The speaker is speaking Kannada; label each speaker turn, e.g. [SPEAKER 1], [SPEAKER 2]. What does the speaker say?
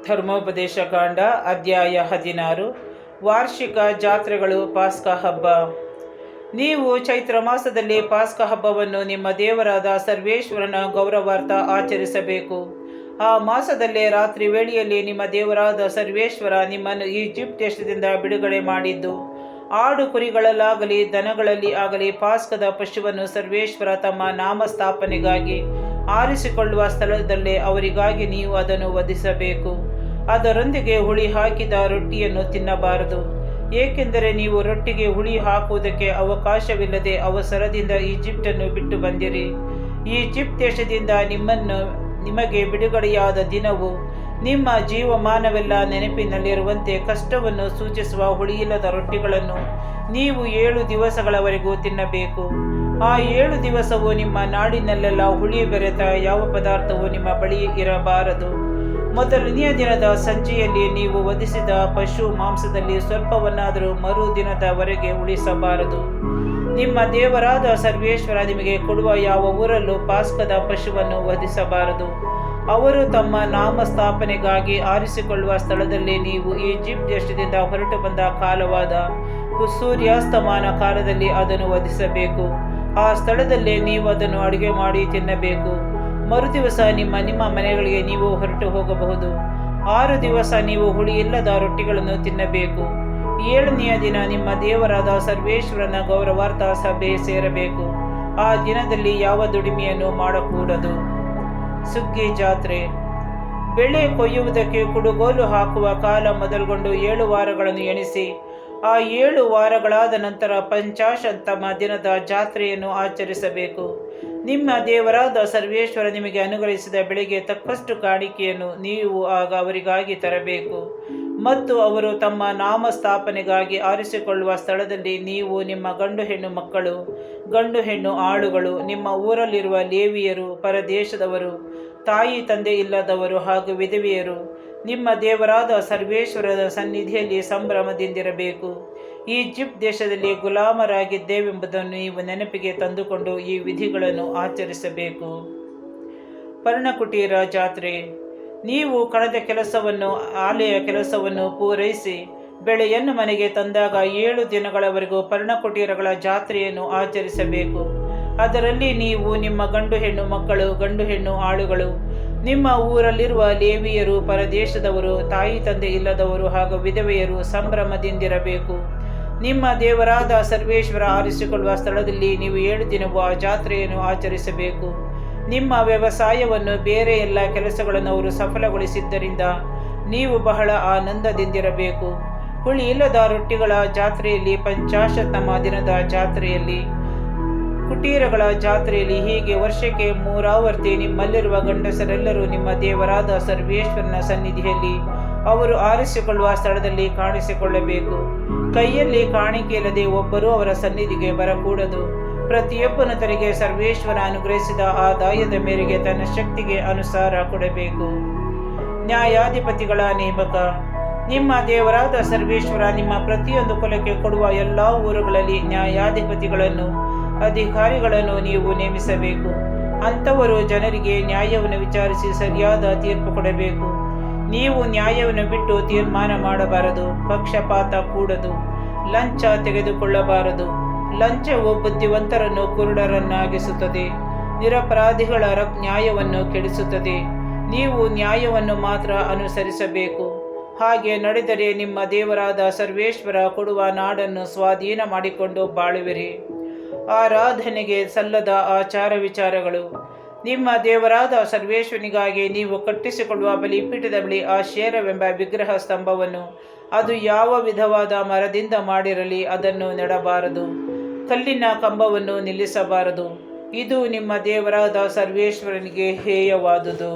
[SPEAKER 1] ಧರ್ಮೋಪದೇಶ ಕಾಂಡ ಅಧ್ಯಾಯ 16 ವಾರ್ಷಿಕ ಜಾತ್ರೆಗಳು ಪಾಸ್ಕ ಹಬ್ಬ. ನೀವು ಚೈತ್ರ ಮಾಸದಲ್ಲಿ ಪಾಸ್ಕ ಹಬ್ಬವನ್ನು ನಿಮ್ಮ ದೇವರಾದ ಸರ್ವೇಶ್ವರನ ಗೌರವಾರ್ಥ ಆಚರಿಸಬೇಕು. ಆ ಮಾಸದಲ್ಲೇ ರಾತ್ರಿ ವೇಳೆಯಲ್ಲಿ ನಿಮ್ಮ ದೇವರಾದ ಸರ್ವೇಶ್ವರ ನಿಮ್ಮನ್ನು ಈಜಿಪ್ಟ್ ದೇಶದಿಂದ ಬಿಡುಗಡೆ ಮಾಡಿದ್ದು, ಆಡು ಕುರಿಗಳಲ್ಲಾಗಲಿ ದನಗಳಲ್ಲಿ ಆಗಲಿ ಪಾಸ್ಕದ ಪಶುವನ್ನು ಸರ್ವೇಶ್ವರ ತಮ್ಮ ನಾಮಸ್ಥಾಪನೆಗಾಗಿ ಆರಿಸಿಕೊಳ್ಳುವ ಸ್ಥಳದಲ್ಲೇ ಅವರಿಗಾಗಿ ನೀವು ಅದನ್ನು ವಧಿಸಬೇಕು. ಅದರೊಂದಿಗೆ ಹುಳಿ ಹಾಕಿದ ರೊಟ್ಟಿಯನ್ನು ತಿನ್ನಬಾರದು, ಏಕೆಂದರೆ ನೀವು ರೊಟ್ಟಿಗೆ ಹುಳಿ ಹಾಕುವುದಕ್ಕೆ ಅವಕಾಶವಿಲ್ಲದೆ ಅವಸರದಿಂದ ಈಜಿಪ್ಟನ್ನು ಬಿಟ್ಟು ಬಂದಿರಿ. ಈಜಿಪ್ಟ್ ದೇಶದಿಂದ ನಿಮಗೆ ಬಿಡುಗಡೆಯಾದ ದಿನವು ನಿಮ್ಮ ಜೀವಮಾನವೆಲ್ಲ ನೆನಪಿನಲ್ಲಿರುವಂತೆ ಕಷ್ಟವನ್ನು ಸೂಚಿಸುವ ಹುಳಿಯಿಲ್ಲದ ರೊಟ್ಟಿಗಳನ್ನು ನೀವು 7 ದಿವಸಗಳವರೆಗೂ ತಿನ್ನಬೇಕು. ಆ 7 ದಿವಸವೂ ನಿಮ್ಮ ನಾಡಿನಲ್ಲೆಲ್ಲ ಹುಳಿ ಬೆರೆತ ಯಾವ ಪದಾರ್ಥವೂ ನಿಮ್ಮ ಬಳಿ ಇರಬಾರದು. ಮೊದಲನೆಯ ದಿನದ ಸಂಜೆಯಲ್ಲಿ ನೀವು ವಧಿಸಿದ ಪಶು ಮಾಂಸದಲ್ಲಿ ಸ್ವಲ್ಪವನ್ನಾದರೂ ಮರುದಿನದವರೆಗೆ ಉಳಿಸಬಾರದು. ನಿಮ್ಮ ದೇವರಾದ ಸರ್ವೇಶ್ವರ ನಿಮಗೆ ಕೊಡುವ ಯಾವ ಊರಲ್ಲೂ ಪಾಸ್ಕದ ಪಶುವನ್ನು ವಧಿಸಬಾರದು. ಅವರು ತಮ್ಮ ನಾಮಸ್ಥಾಪನೆಗಾಗಿ ಆರಿಸಿಕೊಳ್ಳುವ ಸ್ಥಳದಲ್ಲಿ ನೀವು ಈಜಿಪ್ಟ್ ದೇಶದಿಂದ ಹೊರಟು ಬಂದ ಕಾಲವಾದ ಸೂರ್ಯಾಸ್ತಮಾನ ಕಾಲದಲ್ಲಿ ಅದನ್ನು ವಧಿಸಬೇಕು. ಆ ಸ್ಥಳದಲ್ಲೇ ನೀವು ಅದನ್ನು ಅಡುಗೆ ಮಾಡಿ ತಿನ್ನಬೇಕು. ಮರುದಿವಸ ನಿಮ್ಮ ಮನೆಗಳಿಗೆ ನೀವು ಹೊರಟು ಹೋಗಬಹುದು. 6 ದಿವಸ ನೀವು ಹುಳಿಯಿಲ್ಲದ ರೊಟ್ಟಿಗಳನ್ನು ತಿನ್ನಬೇಕು. 7ನೆಯ ದಿನ ನಿಮ್ಮ ದೇವರಾದ ಸರ್ವೇಶ್ವರನ ಗೌರವಾರ್ಥ ಸಭೆ ಸೇರಬೇಕು. ಆ ದಿನದಲ್ಲಿ ಯಾವ ದುಡಿಮೆಯನ್ನು ಮಾಡಕೂಡದು. ಸುಗ್ಗಿ ಜಾತ್ರೆ. ಬೆಳೆ ಕೊಯ್ಯುವುದಕ್ಕೆ ಕುಡುಗೋಲು ಹಾಕುವ ಕಾಲ ಮೊದಲುಗೊಂಡು 7 ವಾರಗಳನ್ನು ಎಣಿಸಿ ಆ 7 ವಾರಗಳಾದ ನಂತರ ಪಂಚಾಶತ್ತಮ ದಿನದ ಜಾತ್ರೆಯನ್ನು ಆಚರಿಸಬೇಕು. ನಿಮ್ಮ ದೇವರಾದ ಸರ್ವೇಶ್ವರ ನಿಮಗೆ ಅನುಗ್ರಹಿಸಿದ ಬೆಳೆಗೆ ತಕ್ಕಷ್ಟು ಕಾಣಿಕೆಯನ್ನು ನೀವು ಆಗ ಅವರಿಗಾಗಿ ತರಬೇಕು. ಮತ್ತು ಅವರು ತಮ್ಮ ನಾಮಸ್ಥಾಪನೆಗಾಗಿ ಆರಿಸಿಕೊಳ್ಳುವ ಸ್ಥಳದಲ್ಲಿ ನೀವು ನಿಮ್ಮ ಗಂಡು ಹೆಣ್ಣು ಮಕ್ಕಳು, ಗಂಡು ಹೆಣ್ಣು ಆಳುಗಳು, ನಿಮ್ಮ ಊರಲ್ಲಿರುವ ಲೇವಿಯರು, ಪರದೇಶದವರು, ತಾಯಿ ತಂದೆ ಇಲ್ಲದವರು ಹಾಗೂ ವಿಧವೆಯರು ನಿಮ್ಮ ದೇವರಾದ ಸರ್ವೇಶ್ವರನ ಸನ್ನಿಧಿಯಲ್ಲಿ ಸಂಭ್ರಮದಿಂದಿರಬೇಕು. ಈಜಿಪ್ಟ್ ದೇಶದಲ್ಲಿ ಗುಲಾಮರಾಗಿದ್ದೇವೆಂಬುದನ್ನು ನೀವು ನೆನಪಿಗೆ ತಂದುಕೊಂಡು ಈ ವಿಧಿಗಳನ್ನು ಆಚರಿಸಬೇಕು. ಪರ್ಣಕುಟೀರ ಜಾತ್ರೆ. ನೀವು ಕಣದ ಕೆಲಸವನ್ನು, ಆಲೆಯ ಕೆಲಸವನ್ನು ಪೂರೈಸಿ ಬೆಳೆಯನ್ನು ಮನೆಗೆ ತಂದಾಗ 7 ದಿನಗಳವರೆಗೂ ಪರ್ಣಕುಟೀರಗಳ ಜಾತ್ರೆಯನ್ನು ಆಚರಿಸಬೇಕು. ಅದರಲ್ಲಿ ನೀವು ನಿಮ್ಮ ಗಂಡು ಹೆಣ್ಣು ಮಕ್ಕಳು, ಗಂಡು ಹೆಣ್ಣು ಆಳುಗಳು, ನಿಮ್ಮ ಊರಲ್ಲಿರುವ ಲೇವಿಯರು, ಪರದೇಶದವರು, ತಾಯಿ ತಂದೆ ಇಲ್ಲದವರು ಹಾಗೂ ವಿಧವೆಯರು ಸಂಭ್ರಮದಿಂದಿರಬೇಕು. ನಿಮ್ಮ ದೇವರಾದ ಸರ್ವೇಶ್ವರ ಆರಿಸಿಕೊಳ್ಳುವ ಸ್ಥಳದಲ್ಲಿ ನೀವು 7 ದಿನವೂ ಆ ಜಾತ್ರೆಯನ್ನು ಆಚರಿಸಬೇಕು. ನಿಮ್ಮ ವ್ಯವಸಾಯವನ್ನು, ಬೇರೆ ಎಲ್ಲ ಕೆಲಸಗಳನ್ನು ಅವರು ಸಫಲಗೊಳಿಸಿದ್ದರಿಂದ ನೀವು ಬಹಳ ಆನಂದದಿಂದಿರಬೇಕು. ಹುಳಿ ಇಲ್ಲದ ರೊಟ್ಟಿಗಳ ಜಾತ್ರೆಯಲ್ಲಿ, ಪಂಚಾಶತ್ತಮ ದಿನದ ಜಾತ್ರೆಯಲ್ಲಿ, ಕುಟೀರಗಳ ಜಾತ್ರೆಯಲ್ಲಿ, ಹೀಗೆ ವರ್ಷಕ್ಕೆ 3 ಆವರ್ತಿ ನಿಮ್ಮಲ್ಲಿರುವ ಗಂಡಸರೆಲ್ಲರೂ ನಿಮ್ಮ ದೇವರಾದ ಸರ್ವೇಶ್ವರನ ಸನ್ನಿಧಿಯಲ್ಲಿ ಅವರು ಆರಿಸಿಕೊಳ್ಳುವ ಸ್ಥಳದಲ್ಲಿ ಕಾಣಿಸಿಕೊಳ್ಳಬೇಕು. ಕೈಯಲ್ಲಿ ಕಾಣಿಕೆ ಇಲ್ಲದೆ ಒಬ್ಬರೂ ಅವರ ಸನ್ನಿಧಿಗೆ ಬರಕೂಡದು. ಪ್ರತಿಯೊಬ್ಬನು ತನಗೆ ಸರ್ವೇಶ್ವರ ಅನುಗ್ರಹಿಸಿದ ಆದಾಯದ ಮೇರೆಗೆ ತನ್ನ ಶಕ್ತಿಗೆ ಅನುಸಾರ ಕೊಡಬೇಕು. ನ್ಯಾಯಾಧಿಪತಿಗಳ ನೇಮಕ. ನಿಮ್ಮ ದೇವರಾದ ಸರ್ವೇಶ್ವರ ನಿಮ್ಮ ಪ್ರತಿಯೊಂದು ಕುಲಕ್ಕೆ ಕೊಡುವ ಎಲ್ಲ ಊರುಗಳಲ್ಲಿ ನ್ಯಾಯಾಧಿಪತಿಗಳನ್ನು, ಅಧಿಕಾರಿಗಳನ್ನು ನೀವು ನೇಮಿಸಬೇಕು. ಅಂಥವರು ಜನರಿಗೆ ನ್ಯಾಯವನ್ನು ವಿಚಾರಿಸಿ ಸರಿಯಾದ ತೀರ್ಪು ಕೊಡಬೇಕು. ನೀವು ನ್ಯಾಯವನ್ನು ಬಿಟ್ಟು ತೀರ್ಮಾನ ಮಾಡಬಾರದು. ಪಕ್ಷಪಾತ ಕೂಡದು. ಲಂಚ ತೆಗೆದುಕೊಳ್ಳಬಾರದು. ಲಂಚವು ಬುದ್ಧಿವಂತರನ್ನು ಕುರುಡರನ್ನಾಗಿಸುತ್ತದೆ, ನಿರಪರಾಧಿಗಳ ನ್ಯಾಯವನ್ನು ಕೆಡಿಸುತ್ತದೆ. ನೀವು ನ್ಯಾಯವನ್ನು ಮಾತ್ರ ಅನುಸರಿಸಬೇಕು. ಹಾಗೆ ನಡೆದರೆ ನಿಮ್ಮ ದೇವರಾದ ಸರ್ವೇಶ್ವರ ಕೊಡುವ ನಾಡನ್ನು ಸ್ವಾಧೀನ ಮಾಡಿಕೊಂಡು ಬಾಳುವಿರಿ. ಆರಾಧನೆಗೆ ಸಲ್ಲದ ಆಚಾರ ವಿಚಾರಗಳು. ನಿಮ್ಮ ದೇವರಾದ ಸರ್ವೇಶ್ವರನಿಗಾಗಿ ನೀವು ಕಟ್ಟಿಸಿಕೊಳ್ಳುವ ಬಲಿಪೀಠದ ಬಳಿ ಆಶೇರವೆಂಬ ವಿಗ್ರಹ ಸ್ತಂಭವನ್ನು, ಅದು ಯಾವ ವಿಧವಾದ ಮರದಿಂದ ಮಾಡಿರಲಿ, ಅದನ್ನು ನೆಡಬಾರದು. ಕಲ್ಲಿನ ಕಂಬವನ್ನು ನಿಲ್ಲಿಸಬಾರದು. ಇದು ನಿಮ್ಮ ದೇವರಾದ ಸರ್ವೇಶ್ವರನಿಗೆ ಹೇಯವಾದುದು.